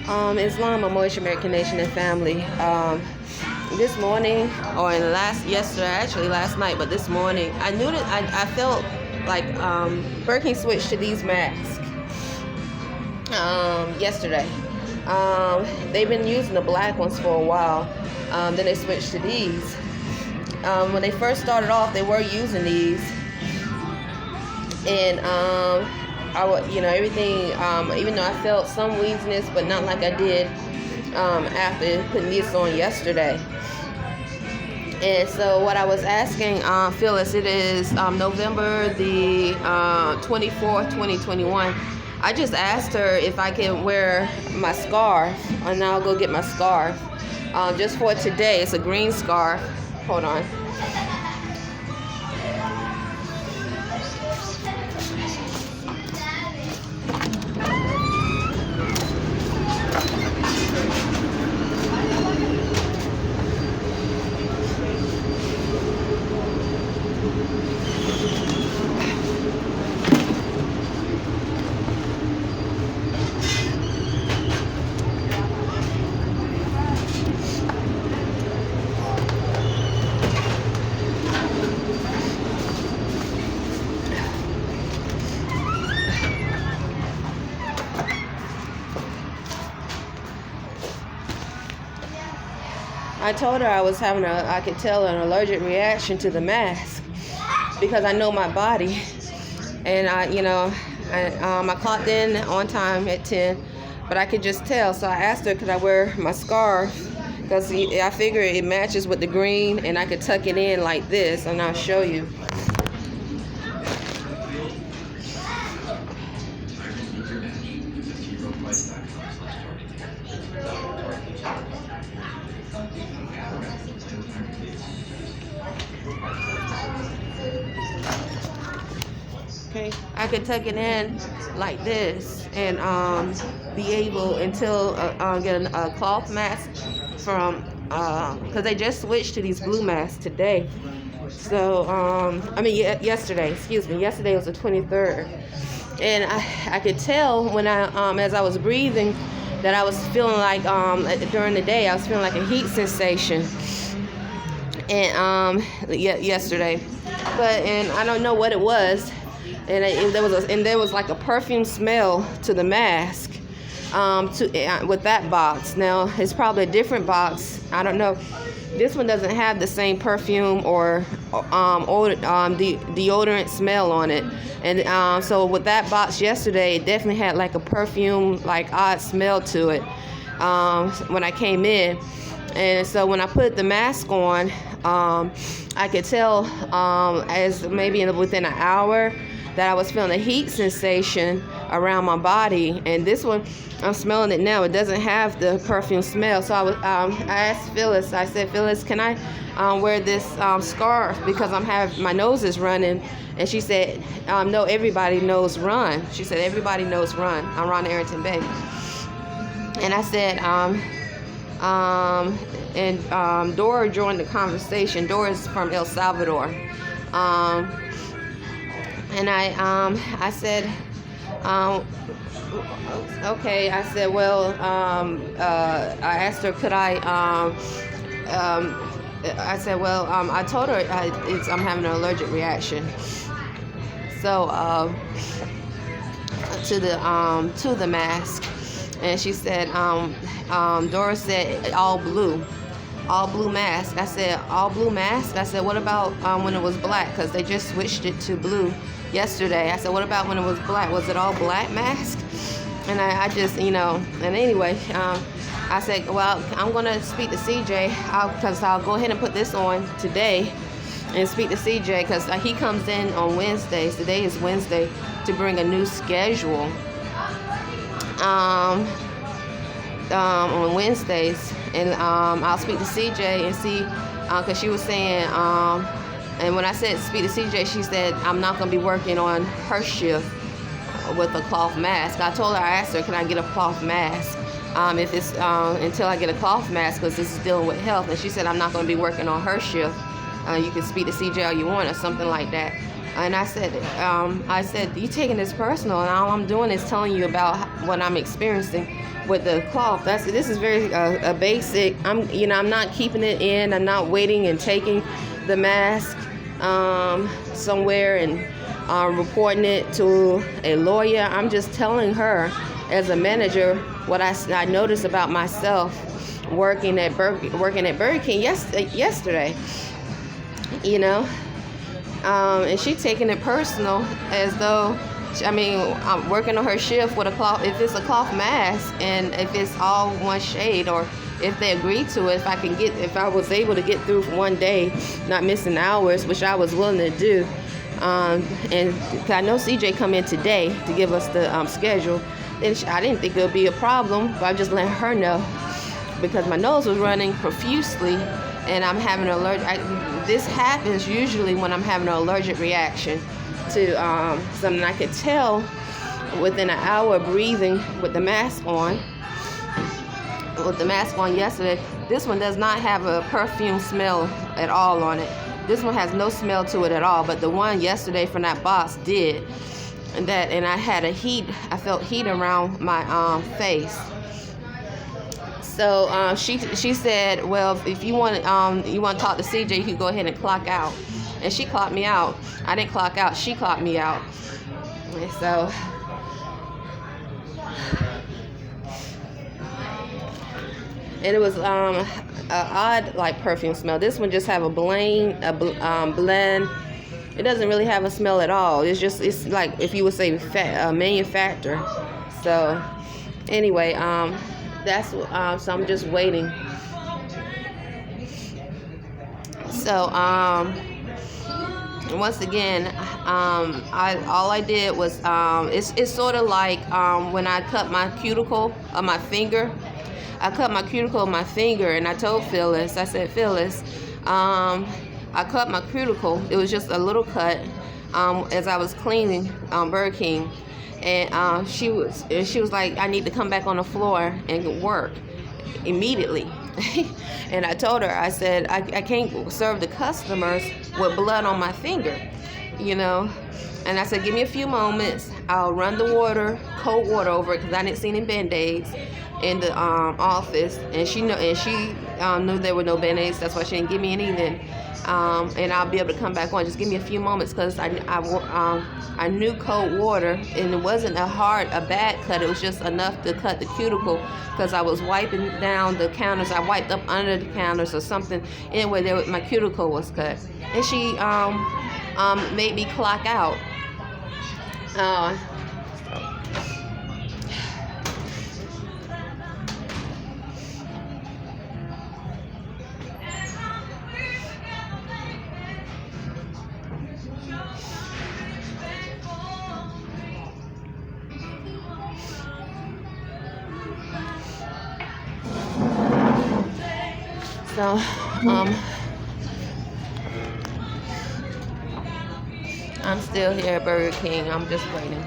Islam, Moorish American Nation and Family. This morning, or in the last night, but this morning, I knew that I felt like Birkin switched to these masks yesterday. They've been using the black ones for a while. Then they switched to these. When they first started off, they were using these, and everything. Even though I felt some weakness, but not like I did after putting this on yesterday. And so what I was asking Phyllis, it is November the 24th, 2021. I just asked her if I can wear my scarf, and I'll go get my scarf just for today. It's a green scarf. Hold on. I told her I was having I could tell an allergic reaction to the mask because I know my body, and I clocked in on time at 10, but I could just tell. So I asked her, could I wear my scarf, because I figure it matches with the green, and I could tuck it in like this, and I'll show you. Okay, I could tuck it in like this and be able until get a cloth mask from because they just switched to these blue masks today. So yesterday. Excuse me. Yesterday was the 23rd, and I could tell when as I was breathing that I was feeling like during the day I was feeling like a heat sensation, and yesterday, and I don't know what it was. And there was like a perfume smell to the mask with that box. Now it's probably a different box. I don't know. This one doesn't have the same perfume or deodorant smell on it. And so with that box yesterday, it definitely had like a perfume, like odd smell to it when I came in. And so when I put the mask on, I could tell as maybe within an hour that I was feeling a heat sensation around my body. And this one, I'm smelling it now. It doesn't have the perfume smell. So I asked Phyllis, I said, Phyllis, can I wear this scarf because my nose is running? And she said, no, everybody knows run. She said, everybody knows run. I'm Ron Arrington-Bey. And I said, Dora joined the conversation. Dora is from El Salvador. And I said, okay. I said, well, I asked her, could I said, well, I told her I'm having an allergic reaction. So to the mask, and she said, Dora said all blue mask. I said, all blue mask? I said, what about when it was black? Because they just switched it to blue yesterday. I said, what about when it was black? Was it all black mask? And I just, and anyway, I said, well, I'm going to speak to CJ because I'll go ahead and put this on today and speak to CJ because he comes in on Wednesdays. Today is Wednesday to bring a new schedule on Wednesdays. And I'll speak to CJ and see, because she was saying, and when I said speak to CJ, she said I'm not going to be working on her shift with a cloth mask. I told her, I asked her, can I get a cloth mask if it's until I get a cloth mask, because this is dealing with health. And she said I'm not going to be working on her shift. You can speak to CJ all you want or something like that. And I said, you taking this personal, and all I'm doing is telling you about what I'm experiencing. with the cloth. This is very a basic. I'm not keeping it in. I'm not waiting and taking the mask somewhere and reporting it to a lawyer. I'm just telling her as a manager what I noticed about myself working at Burger King yesterday. And she taking it personal as though, I'm working on her shift with a cloth. If it's a cloth mask and if it's all one shade, or if they agree to it, if I was able to get through one day, not missing hours, which I was willing to do. And I know CJ come in today to give us the schedule. And I didn't think it would be a problem, but I just let her know because my nose was running profusely, and I'm having an allergic. This happens usually when I'm having an allergic reaction to something. I could tell within an hour of breathing with the mask on. With the mask on yesterday, this one does not have a perfume smell at all on it. This one has no smell to it at all, but the one yesterday from that box did. And I had I felt heat around my face. So she said, well, if you want to talk to CJ, you can go ahead and clock out. And she clocked me out. I didn't clock out. She clocked me out. And so and it was a odd perfume smell. This one just have a blend. It doesn't really have a smell at all. It's like if you would say manufacturer. So anyway, so I'm just waiting. So once again, all I did was it's sort of like when I cut my cuticle of my finger. I cut my cuticle of my finger, and I told Phyllis, I said, Phyllis, I cut my cuticle. It was just a little cut as I was cleaning Burger King. And she was like, I need to come back on the floor and work immediately. And I told her, I said, I can't serve the customers with blood on my finger, And I said, give me a few moments. I'll run the cold water over it, because I didn't see any Band-Aids in the office. And she knew there were no Band-Aids. That's why she didn't give me any then. And I'll be able to come back on. Just give me a few moments, because I knew cold water, and it wasn't a bad cut. It was just enough to cut the cuticle, because I was wiping down the counters. I wiped up under the counters or something. Anyway, my cuticle was cut, and she made me clock out. So, I'm still here at Burger King. I'm just waiting.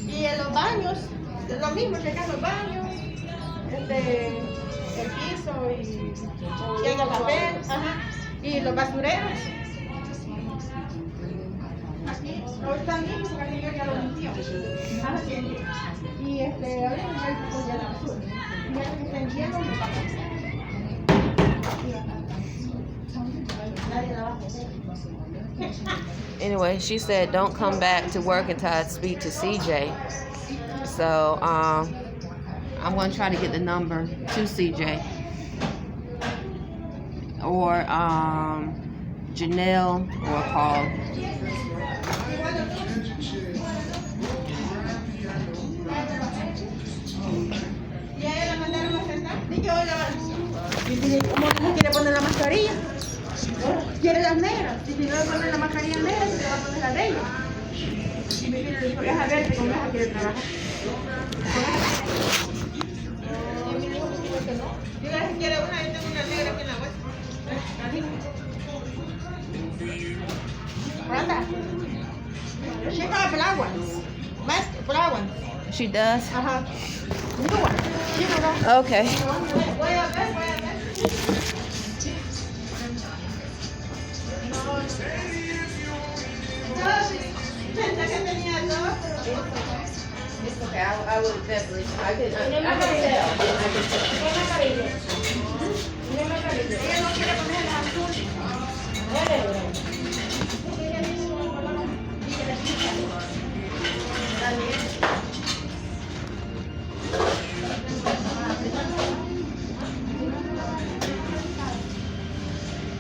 Y en los baños, es lo mismo, checan los baños, el piso y el papel, y los basureros. Aquí, no están limpios porque aquí yo ya lo limpió. Y ahora el ya la basura. Y ya que está en hielo, me pasa. Nadie la va a hacer. Anyway, she said don't come back to work until I speak to CJ. So I'm going to try to get the number to CJ or Janelle or Paul. ¿Cómo quiere poner la mascarilla? quiere las negras. Si le voy a poner la mascarilla negra, se le va a poner la de ella. Y me quiere es a verte con esa quiere trabajar. Dígale si quiere una, yo tengo una negra aquí en la bolsa. Brenda, she got black ones. Black ones. She does? Uh-huh. New one. She got Okay. voy a ver. Pensé que tenía dos. It's okay. I would definitely. I can tell. Ella no quiere poner el azul.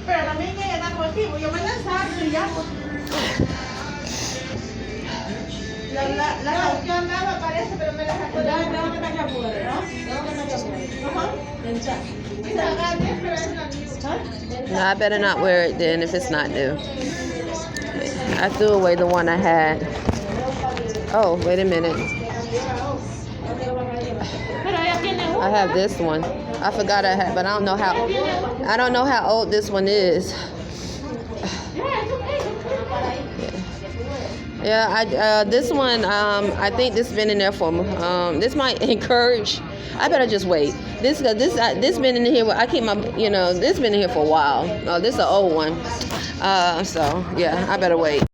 Pero también ella está contigo. Yo me lanzaron y ya pues. Yo andaba, parece, pero me la sacó. Tengo que estar afuera, ¿no? Tengo que estar afuera. No, I better not wear it then if it's not new. I threw away the one I had. Oh, wait a minute. I have this one. I forgot I had, but I don't know how old this one is. Yeah, this one, I think this has been in there for, this might encourage, I better just wait. This been in here, I keep my, this been in here for a while. Oh, this is an old one. So, yeah, I better wait.